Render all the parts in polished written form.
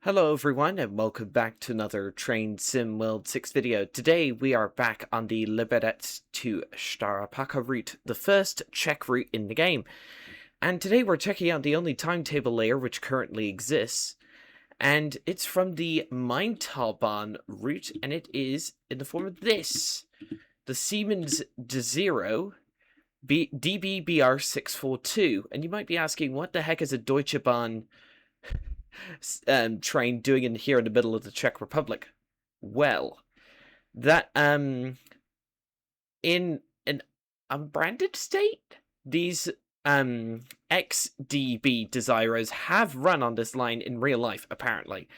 Hello everyone and welcome back to another Train Sim World 6 video. Today we are back on the Liberec to Stara Paka route, the first Czech route in the game. And today we're checking out the only timetable layer which currently exists. And it's from the Maintauban route, and it is in the form of this. The Siemens D0 DBBR642. And you might be asking, what the heck is a Deutsche Bahn train doing in here in the middle of the Czech Republic? Well, that in an unbranded state, these XDB Desiros have run on this line in real life, apparently.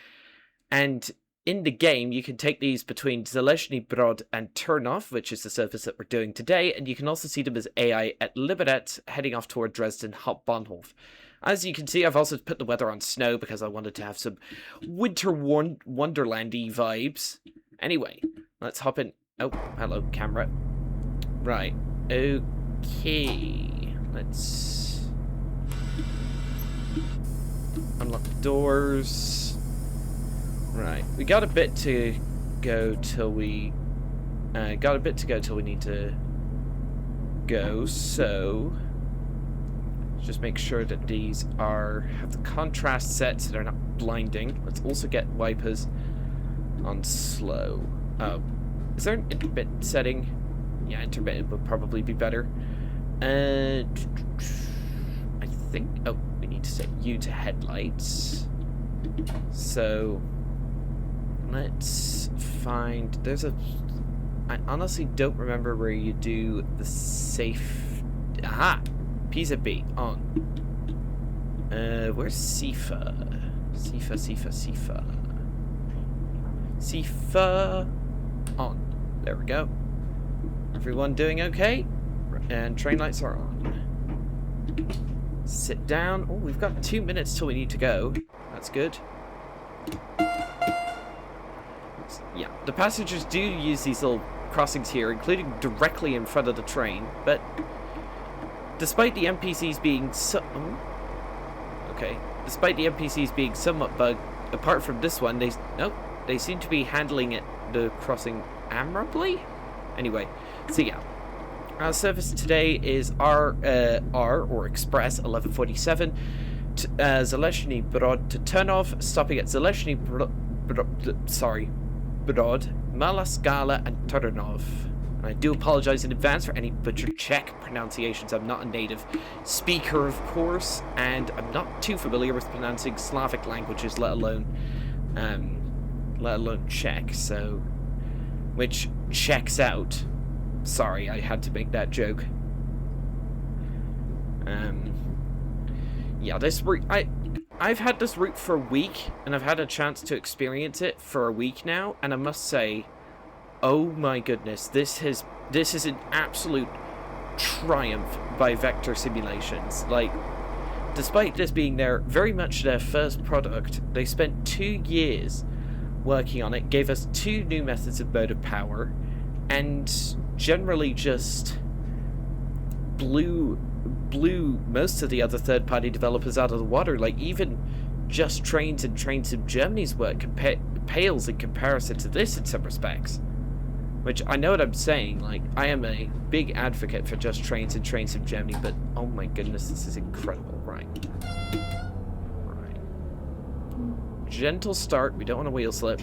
And in the game, you can take these between Železný Brod and Turnov, which is the service that we're doing today, and you can also see them as AI at Liberec, heading off toward Dresden Hauptbahnhof. As you can see, I've also put the weather on snow because I wanted to have some winter wonderland-y vibes. Anyway, let's hop in. Oh, hello, camera. Right, okay. Let's unlock the doors. Right, we got a bit to go till we need to go, so just make sure that these have the contrast set so they're not blinding. Let's also get wipers on slow. Oh, is there an intermittent setting? Yeah, intermittent would probably be better. I think, oh, we need to set you to headlights. So let's find, I honestly don't remember where you do the safe. Aha! Pisa B on. Where's Sifa? Sifa on. There we go. Everyone doing okay? And train lights are on. Sit down. Oh, we've got 2 minutes till we need to go. That's good. Yeah, the passengers do use these little crossings here, including directly in front of the train, but despite the NPCs being somewhat bugged, apart from this one, they seem to be handling the crossing admirably. Anyway, so yeah, our service today is R or Express 1147, Železný Brod to Turnov, stopping at Železný Brod, Malá Skala, and Turnov. And I do apologize in advance for any butchered Czech pronunciations. I'm not a native speaker, of course, and I'm not too familiar with pronouncing Slavic languages, let alone Czech. So, which checks out. Sorry, I had to make that joke. Yeah, this route, I've had this route for a week, and I've had a chance to experience it for a week now, and I must say, oh my goodness, this is an absolute triumph by Vector Simulations. Like, despite this being very much their first product, they spent 2 years working on it, gave us 2 new methods of motive power, and generally just blew most of the other third-party developers out of the water. Like, even Just Trains and Train Sim Germany's work pales in comparison to this in some respects. Which, I know what I'm saying, like, I am a big advocate for Just Trains and Train Sim Germany, but oh my goodness, this is incredible. Right. Gentle start, we don't want a wheel slip.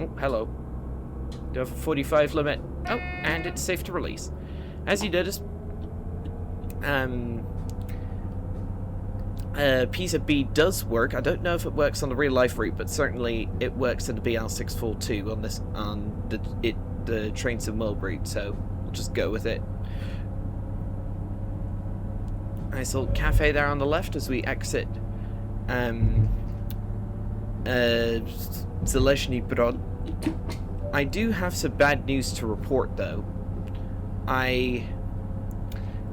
Oh, hello. Do have a 45 limit. Oh, and it's safe to release. As you notice, Pisa B does work. I don't know if it works on the real life route, but certainly it works in the BL642 on the Train Sim World route, so we'll just go with it. Nice little cafe there on the left as we exit Železný Brod. I do have some bad news to report, though. I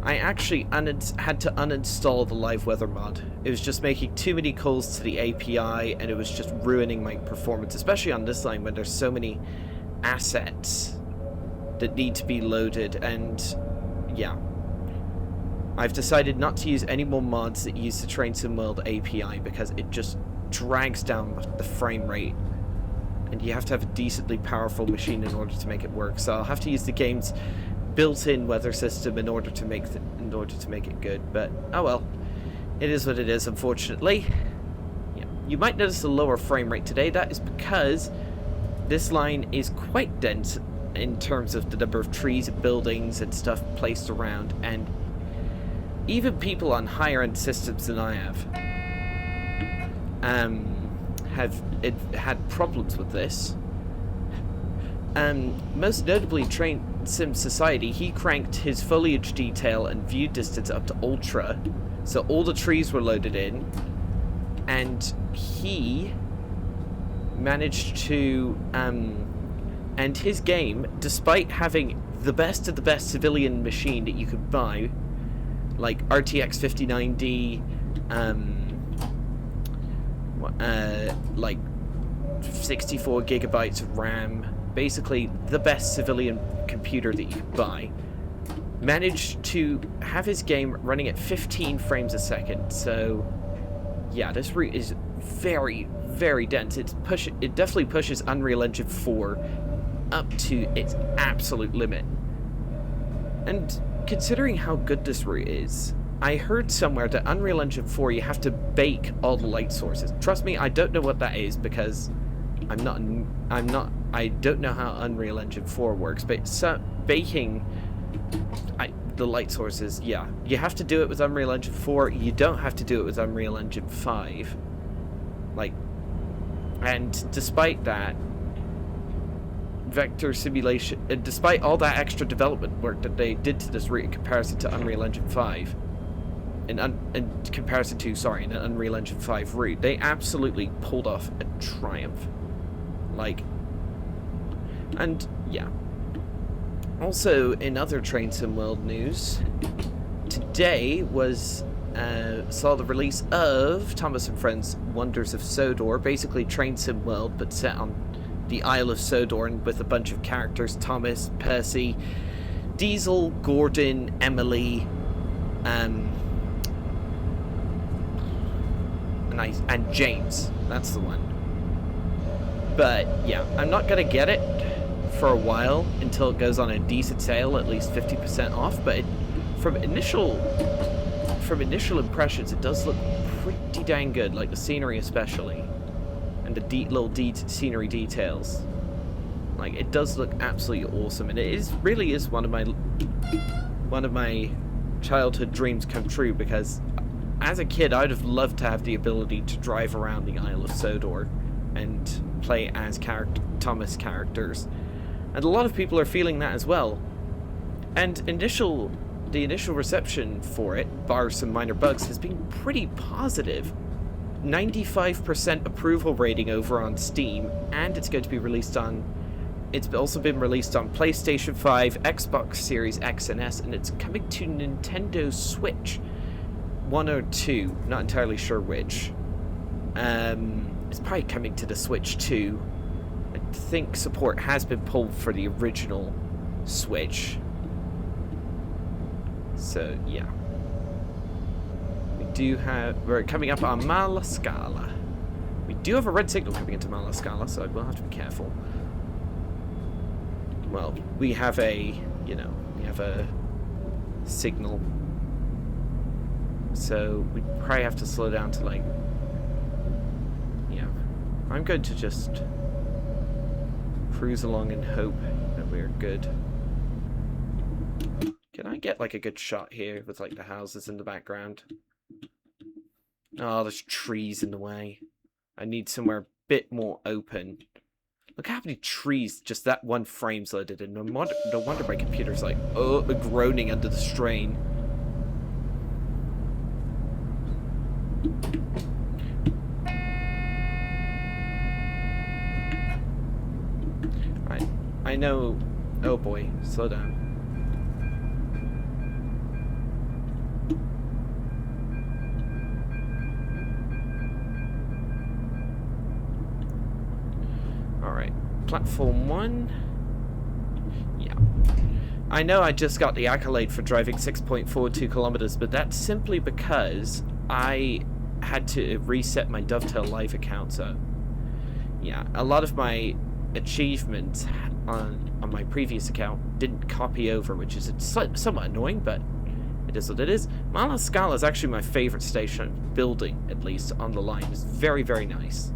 actually had to uninstall the live weather mod. It was just making too many calls to the API, and it was just ruining my performance, especially on this line when there's so many assets that need to be loaded. And yeah, I've decided not to use any more mods that use the Train Sim World API because it just drags down the frame rate. And you have to have a decently powerful machine in order to make it work. So I'll have to use the game's built-in weather system in order to make it good. But oh well, it is what it is. Unfortunately, yeah. You might notice a lower frame rate today. That is because this line is quite dense in terms of the number of trees and buildings and stuff placed around, and even people on higher-end systems than I have had problems with this. Most notably, Train Sim Society, he cranked his foliage detail and view distance up to ultra, so all the trees were loaded in, and he managed to end his game despite having the best of the best civilian machine that you could buy, like RTX 59D, like 64 gigabytes of RAM, basically the best civilian computer that you could buy, managed to have his game running at 15 frames a second. So yeah, this route is very, very dense. It definitely pushes Unreal Engine 4 up to its absolute limit. And considering how good this route is, I heard somewhere that Unreal Engine 4 you have to bake all the light sources. Trust me, I don't know what that is because I don't know how Unreal Engine 4 works, but baking the light sources, yeah. You have to do it with Unreal Engine 4, you don't have to do it with Unreal Engine 5. Like, and despite that, vector simulation, despite all that extra development work that they did to this route in comparison to Unreal Engine 5, an Unreal Engine 5 route, they absolutely pulled off a triumph. Like, and yeah. Also, in other Train Sim World news, today saw the release of Thomas and Friends Wonders of Sodor, basically Train Sim World, but set on the Isle of Sodor, and with a bunch of characters: Thomas, Percy, Diesel, Gordon, Emily, and James. That's the one. But yeah, I'm not gonna get it for a while until it goes on a decent sale, at least 50% off. But from initial impressions, it does look pretty dang good, like the scenery especially, and the little scenery details. Like, it does look absolutely awesome, and it really is one of my childhood dreams come true, because as a kid I'd have loved to have the ability to drive around the Isle of Sodor and play as Thomas characters. And a lot of people are feeling that as well. And the initial reception for it, bar some minor bugs, has been pretty positive. 95% approval rating over on Steam, and it's going to be released on... It's also been released on PlayStation 5, Xbox Series X and S, and it's coming to Nintendo Switch. 1 or 2, not entirely sure which. It's probably coming to the Switch too. I think support has been pulled for the original Switch. So yeah, we're coming up on Malascala. We do have a red signal coming into Malascala, so we'll have to be careful. Well, we have a signal, so we probably have to slow down to, like, yeah. I'm going to just cruise along and hope that we're good. Can I get, like, a good shot here with, like, the houses in the background? Oh, there's trees in the way. I need somewhere a bit more open. Look how many trees just that one frame's loaded in. No wonder my computer's like, oh, groaning under the strain. Right, I know. Oh boy, slow down. Alright, platform 1. Yeah. I know I just got the accolade for driving 6.42 kilometers, but that's simply because I had to reset my Dovetail Live account, so yeah, a lot of my achievements on my previous account didn't copy over, which is somewhat annoying, but it is what it is. Mala Scala is actually my favorite station building, at least on the line. It's very, very nice.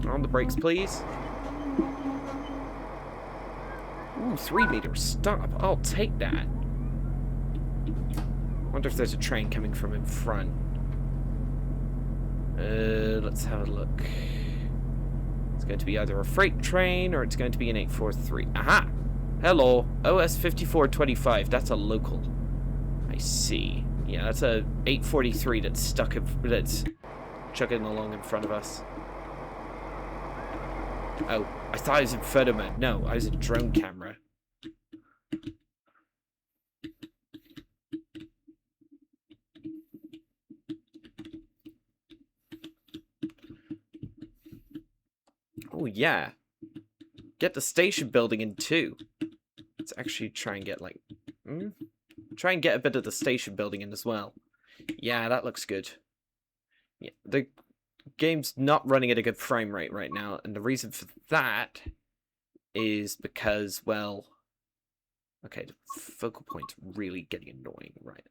On the brakes, please. Ooh, 3 meters. Stop. I'll take that. Wonder if there's a train coming from in front. Let's have a look. It's going to be either a freight train or it's going to be an 843. Aha! Hello. OS 5425. That's a local. I see. Yeah, that's a 843 that's that's chugging along in front of us. Oh, I thought I was in photo mode. No, I was in drone camera. Oh, yeah. Get the station building in too. Let's actually try and get like... Try and get a bit of the station building in as well. Yeah, that looks good. Yeah, the game's not running at a good frame rate right now, and the reason for that is because, well... Okay, the focal point's really getting annoying, right?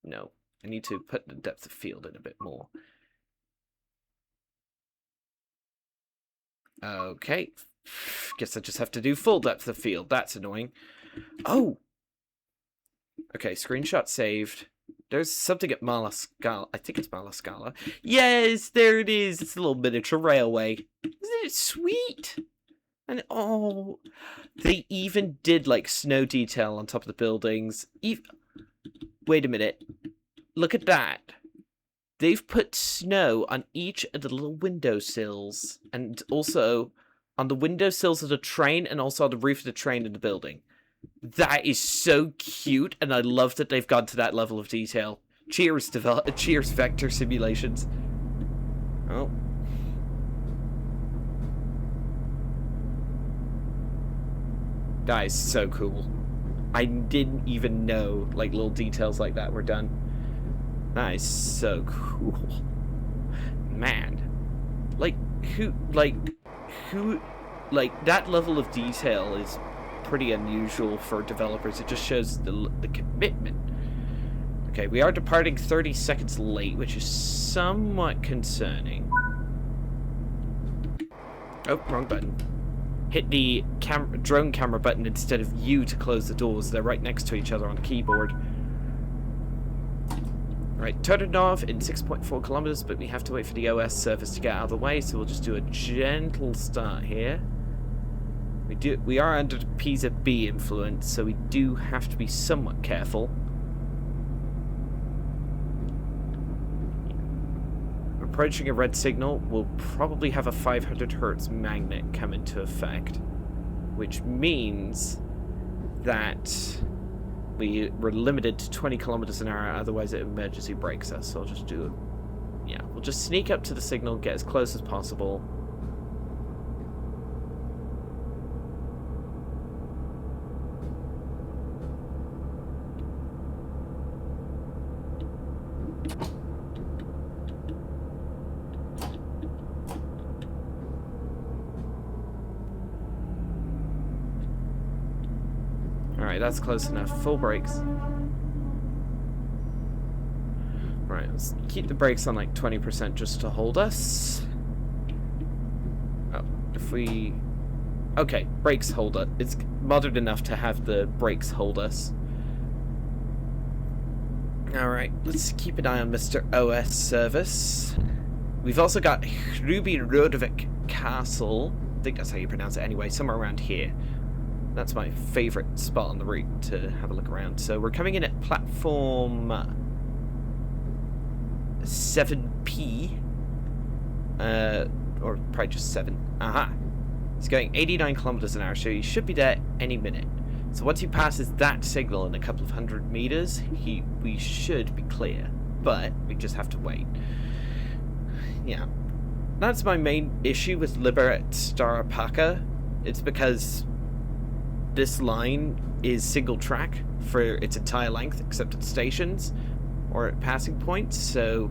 No, I need to put the depth of field in a bit more. Okay, guess I just have to do full depth of field. That's annoying. Oh! Okay, screenshot saved. There's something at Mala Scala. I think it's Mala Scala. Yes, there it is. It's a little miniature railway. Isn't it sweet? And oh, they even did like snow detail on top of the buildings. Wait a minute. Look at that. They've put snow on each of the little windowsills, and also on the windowsills of the train, and also on the roof of the train in the building. That is so cute, and I love that they've gone to that level of detail. Cheers, cheers, Vector Simulations. Oh. That is so cool. I didn't even know, like, little details like that were done. That is so cool. Man. Like, that level of detail is pretty unusual for developers. It just shows the commitment. Okay, we are departing 30 seconds late, which is somewhat concerning. Oh, wrong button. Hit the drone camera button instead of U to close the doors. They're right next to each other on the keyboard. Right, Turdinov in 6.4 kilometers, but we have to wait for the OS service to get out of the way, so we'll just do a gentle start here. We are under the Pisa B influence, so we do have to be somewhat careful. Approaching a red signal, we'll probably have a 500 Hz magnet come into effect, which means that we're limited to 20 kilometers an hour, otherwise it emergency brakes us. So I'll just do it. Yeah, we'll just sneak up to the signal, get as close as possible. Alright, that's close enough. Full brakes. Right, let's keep the brakes on like 20% just to hold us. Oh, if we... Okay, brakes hold us. It's modern enough to have the brakes hold us. Alright, let's keep an eye on Mr. OS service. We've also got Ruby Rodovik Castle. I think that's how you pronounce it anyway, somewhere around here. That's my favorite spot on the route to have a look around. So we're coming in at platform 7P. Or probably just 7. Aha. It's going 89 kilometers an hour, so he should be there any minute. So once he passes that signal in a couple of 100 meters, we should be clear. But we just have to wait. Yeah. That's my main issue with Liberec Stara Paka. It's because this line is single track for its entire length, except at stations or at passing points. So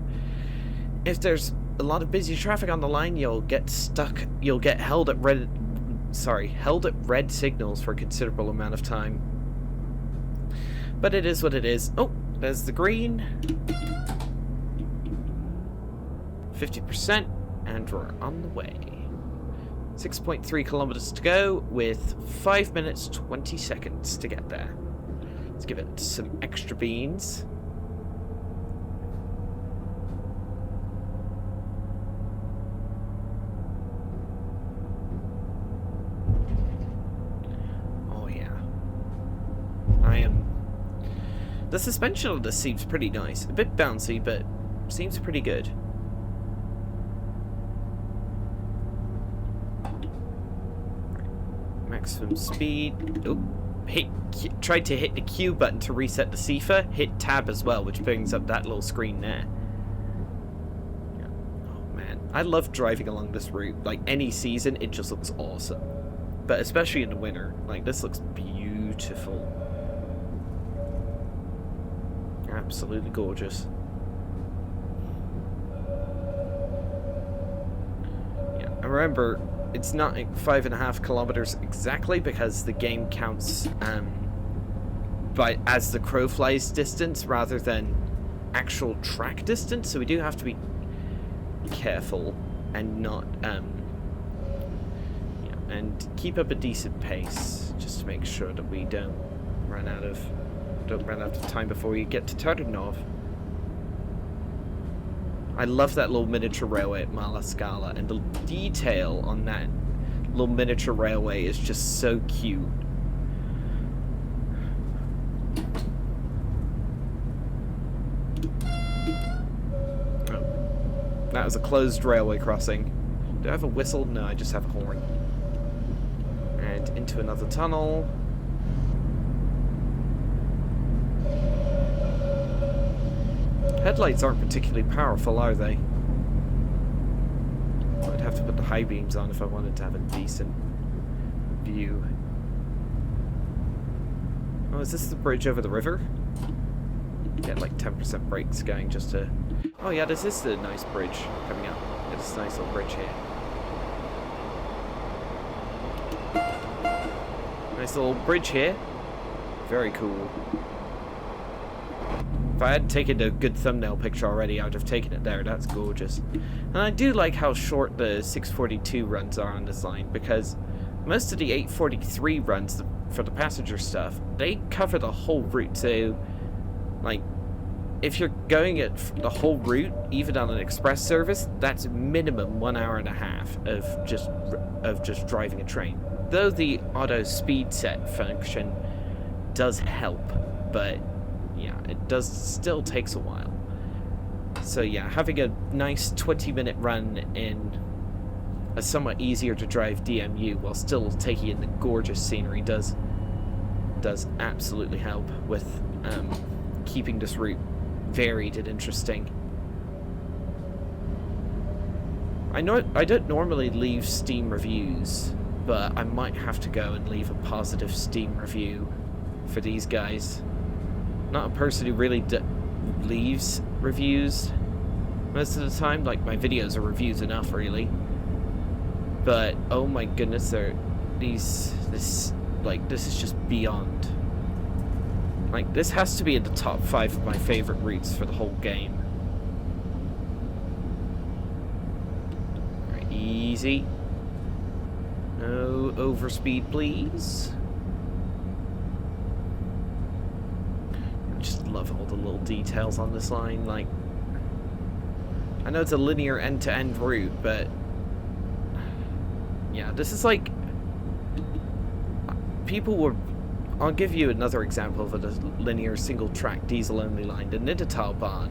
if there's a lot of busy traffic on the line, you'll get stuck. You'll get held at red signals for a considerable amount of time. But it is what it is. Oh, there's the green. 50%, and we're on the way. 6.3 kilometers to go with 5 minutes 20 seconds to get there. Let's give it some extra beans. Oh yeah. The suspension on this seems pretty nice. A bit bouncy, but seems pretty good. Maximum speed. Oh, tried to hit the Q button to reset the CIFA. Hit tab as well, which brings up that little screen there. Yeah. Oh man, I love driving along this route. Like any season, it just looks awesome. But especially in the winter, like this looks beautiful. Absolutely gorgeous. Yeah, and remember, it's not 5.5 kilometers exactly because the game counts as the crow flies distance rather than actual track distance, so we do have to be careful and not and keep up a decent pace just to make sure that we don't run out of time before we get to Turdinov. I love that little miniature railway at Mala Scala, and the detail on that little miniature railway is just so cute. Oh, that was a closed railway crossing. Do I have a whistle? No, I just have a horn. And into another tunnel. Headlights aren't particularly powerful, are they? I'd have to put the high beams on if I wanted to have a decent view. Oh, is this the bridge over the river? Get like 10% brakes going just to... Oh yeah, this is the nice bridge coming up. Yeah, this nice little bridge here. Nice little bridge here. Very cool. If I hadn't taken a good thumbnail picture already, I would have taken it there. That's gorgeous. And I do like how short the 642 runs are on this line, because most of the 843 runs for the passenger stuff, they cover the whole route. So, like, if you're going at the whole route, even on an express service, that's minimum 1.5 hours of just driving a train. Though the auto speed set function does help, but yeah, it does still takes a while. So yeah, having a nice 20-minute run in a somewhat easier to drive DMU while still taking in the gorgeous scenery does absolutely help with keeping this route varied and interesting. I know I don't normally leave Steam reviews, but I might have to go and leave a positive Steam review for these guys. Not a person who really leaves reviews most of the time. Like, my videos are reviews enough, really. But oh my goodness, this is just beyond. Like, this has to be in the top 5 of my favorite routes for the whole game. Alright, easy. No overspeed, please. Just love all the little details on this line. Like, I know it's a linear end-to-end route, but yeah, this is like I'll give you another example of a linear single-track diesel-only line, the Niedertalbahn.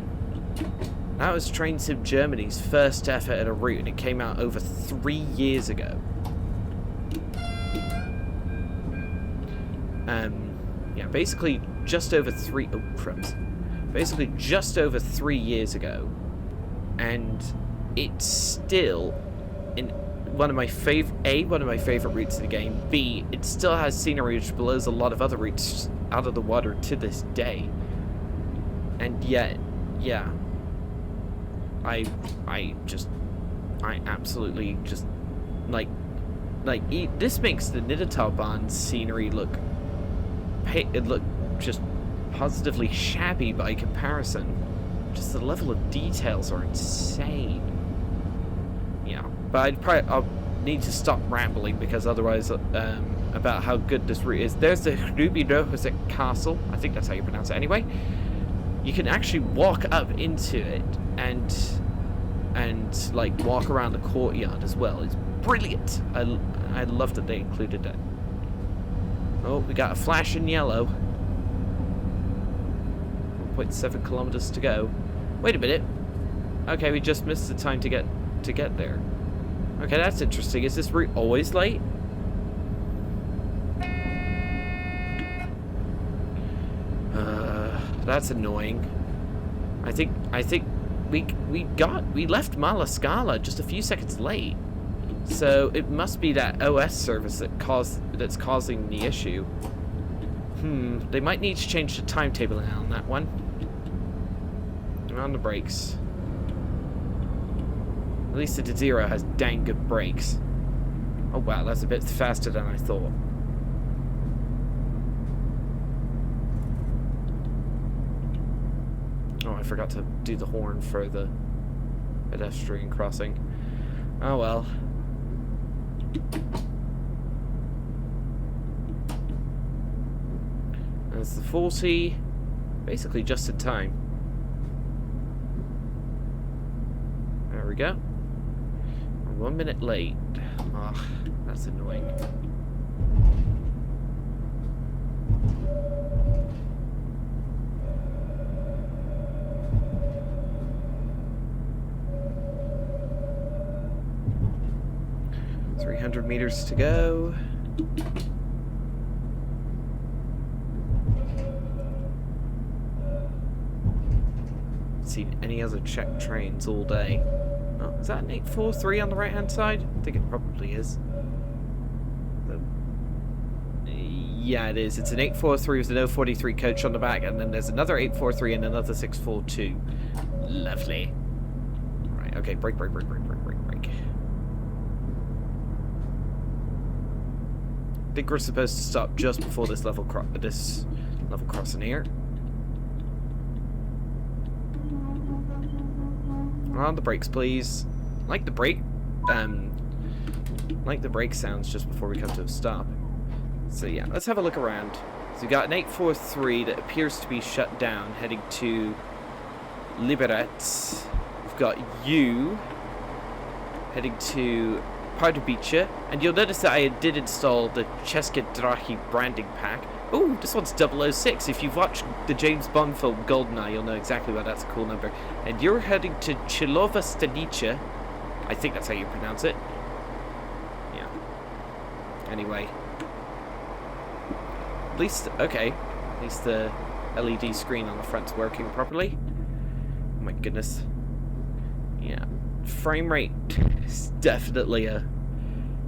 That was Train Sim Germany's first effort at a route, and it came out over 3 years ago. Yeah, basically just over 3 years ago, and it's still one of my favorite routes in the game. B, it still has scenery which blows a lot of other routes out of the water to this day. And yet, yeah, I absolutely just this makes the Nidotauban scenery look just positively shabby by comparison. Just the level of details are insane. Yeah, but I'll need to stop rambling because otherwise, about how good this route is. There's the Rubidohusek Castle. I think that's how you pronounce it. Anyway, you can actually walk up into it and like walk around the courtyard as well. It's brilliant. I love that they included that. Oh, we got a flash in yellow. 1.7 kilometers to go. Wait a minute. Okay, we just missed the time to get there. Okay, that's interesting. Is this route always late? That's annoying. I think we left Malascala just a few seconds late. So it must be that OS service that's causing the issue. They might need to change the timetable now on that one. And on the brakes. At least the Zero has dang good brakes. Oh wow, that's a bit faster than I thought. Oh, I forgot to do the horn for the pedestrian crossing. Oh well. That's the 40. Basically just in time. There we go. We're 1 minute late. Ugh, that's annoying. $300 to go. Seen any other Czech trains all day. Oh, is that an 843 on the right hand side? I think it probably is. Yeah, it is. It's an 843 with an 043 coach on the back, and then there's another 843 and another 642. Lovely. Right, okay, brake. I think we're supposed to stop just before this level crossing here. On the brakes, please. Like the brake sounds just before we come to a stop. So yeah, let's have a look around. So we got an 843 that appears to be shut down, heading to Liberec. We've got you heading to Pardubice, and you'll notice that I did install the České dráhy branding pack. Oh, this one's 006. If you've watched the James Bond film GoldenEye, you'll know exactly why that's a cool number. And you're heading to Chilova Stanice. I think that's how you pronounce it. Yeah. Anyway. At least the LED screen on the front's working properly. Oh my goodness. Yeah. Frame rate is definitely a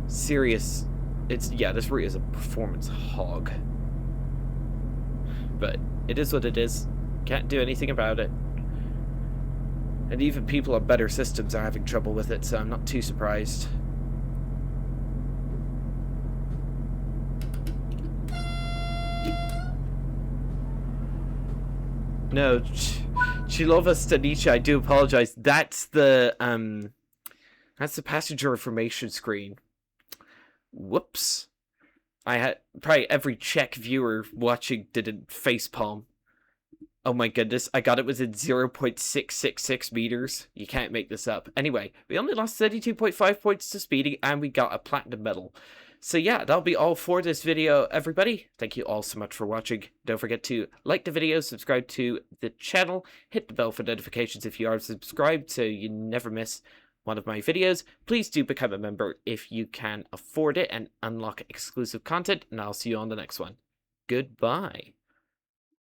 serious... this route is a performance hog. But it is what it is. Can't do anything about it. And even people on better systems are having trouble with it, so I'm not too surprised. No, Chilova Stanice, I do apologize. That's the passenger information screen. Whoops. I had probably every Czech viewer watching didn't facepalm. Oh my goodness, I got it within 0.666 meters. You can't make this up. Anyway, we only lost 32.5 points to speeding, and we got a platinum medal. So yeah, that'll be all for this video, everybody. Thank you all so much for watching. Don't forget to like the video, subscribe to the channel, hit the bell for notifications if you are subscribed so you never miss one of my videos. Please do become a member if you can afford it and unlock exclusive content, and I'll see you on the next one. Goodbye.